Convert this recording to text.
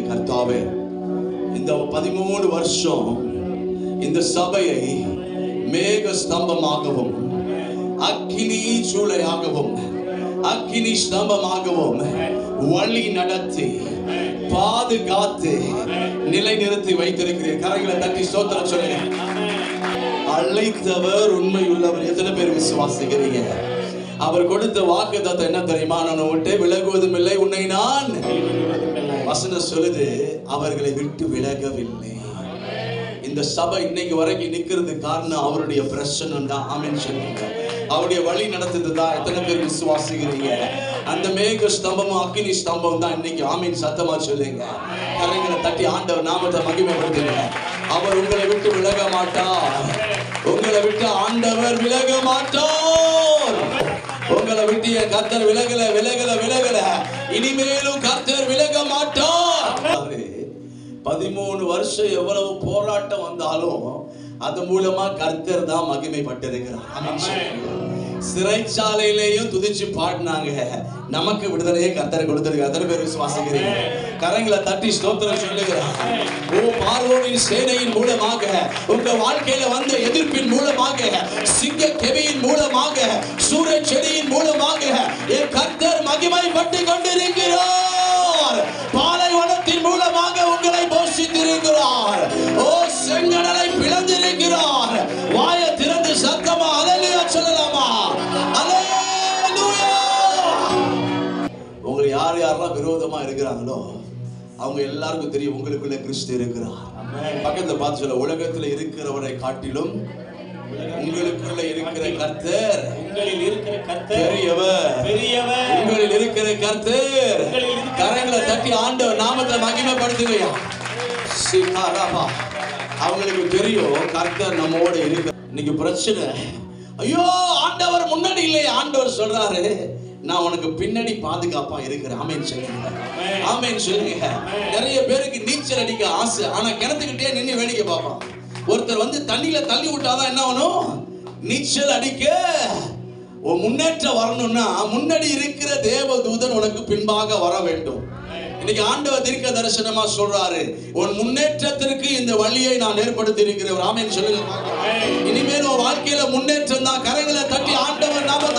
கர்த்தாவே, இந்த 13 வருஷம் இந்த சபையை மேக ஸ்தம்பமாகவும் அக்கினி சூளையாகவும் அக்கினி ஸ்தம்பமாகவும் வழி நடத்தி பாதுகாத்து நிலைநிறுத்தி வைத்திருக்கிறீர். கரங்களை தட்டி ஸ்தோத்திரம் சொல்லுங்க. அழைத்தவர் உண்மையுள்ளவர். எத்தனை பேர் விசுவாசிக்கிறீங்க? அவர் கொடுத்த வாக்குத்தத்தம் என்ன தெரியுமா? நான் விட்டு விலகுவதும் இல்லை, உன்னை நான் வசனம் சொல்லுது, அவர்களை விட்டு விலகவில்லை. இந்த சபை இன்னைக்கு வரைக்கும் நிக்கிறது காரணம் அவருடைய பிரசன்னம் தான். ஆமென் சொல்லுங்க. அவருடைய வழி நடத்துது தான். எத்தனை பேர் விசுவாசிக்கிறீங்க? அந்த மேக ஸ்தம்பமும் அக்கினி ஸ்தம்பம் தான் இன்னைக்கு. ஆமென் சத்தமா சொல்லுங்க. கரங்களை தட்டி ஆண்டவர் நாமத்தை மகிமைப்படுத்துங்க. அவர் உங்களை விட்டு விலக மாட்டார். உங்களை விட்டு ஆண்டவர் விலக மாட்டார். உங்களை விட்டு என் கர்த்தர் விலகல விலகல விலகல. இனிமேலும் கர்த்தர் விலக மாட்டார். 13 வருஷம் எவ்வளவு போராட்டம் வந்தாலும் அது மூலமா கர்த்தர் தான் மகிமைப்பட்டிருக்கிறார். சிறைச்சாலையிலேயும் துதிச்சு பாடினாங்க. நமக்கு விடுதலையே கர்த்தர் கொடுத்திருக்கார். அத்தனை பேர் விசுவாசிக்கிறீங்க? கரங்களை தட்டி ஸ்தோத்திரம் சொல்லுகிறார். ஓ பார்வோனின் சேனையின் மூலமாக, உங்க வாழ்க்கையில வந்த எதிர்ப்பின் மூலமாக, சிங்க கெவியின் மூலமாக, சூரிய செடியின் மூலமாக என் கர்த்தர் மகிமைப்பட்டு கொண்டிருக்கிறார். பாலைவனத்தின் மூலமாக உங்களை போஷித்திருக்கிறார். ஓ செங்கடலை பிளந்திருக்கிறார். வாயை திறந்து சத்தமா அல்லேலூயா சொல்லலாமா? அல்லேலூயா. உங்களை யார் யாரெல்லாம் விரோதமா இருக்கிறாங்களோ அவங்க எல்லாருக்கும் தெரியும் உங்களுக்குள்ள கிறிஸ்து இருக்கிறார். பக்கத்துல பார்த்து சொல்ல, உலகத்துல இருக்கிறவரை காட்டிலும் உங்களுக்குள்ள இருக்கிற கர்த்தர், உங்களில் இருக்கிற கர்த்தர் பெரியவர், பெரியவர். உங்களில் இருக்கிற கர்த்தர். கரங்களை தட்டி ஆண்டவர் நாமத்தை மகிமைப்படுத்துங்க. அவங்களுக்கு தெரியும் கர்த்தர் நம்மோட இருக்கு. இன்னைக்கு பிரச்சனை, ஐயோ ஆண்டவர் முன்னாடி இல்லையே. ஆண்டவர் சொல்றாரு, நான் உனக்கு பின்னாடி பாதுகாப்பா இருக்கிறேன். ஆமென் சொல்லுங்க. ஆமென் சொல்லுங்க. நிறைய பேருக்கு நீச்சல் அடிக்க ஆசை, ஆனா கிணத்துக்கிட்டே நின்று வேடிக்கை பார்ப்பான். ஒருத்தர் வந்து தண்ணியில தள்ளி விட்டாதான் என்ன ஆகணும்? நீச்சல் அடிக்க. முன்னேற்றம் வரணும்னா முன்னாடி இருக்கிற தேவதூதன் உனக்கு பின்பாக வர வேண்டும். இன்னைக்கு ஆண்டவர் தீர்க்க தரிசனமா சொல்றாரு, உன் முன்னேற்றத்திற்கு இந்த வழியை நான் ஏற்படுத்தி இருக்கிறேன். ஆமென் சொல்லுங்க. இனிமேல் உன் வாழ்க்கையில முன்னேற்றம் தான். கரங்களை தட்டி ஆண்டவர் நாம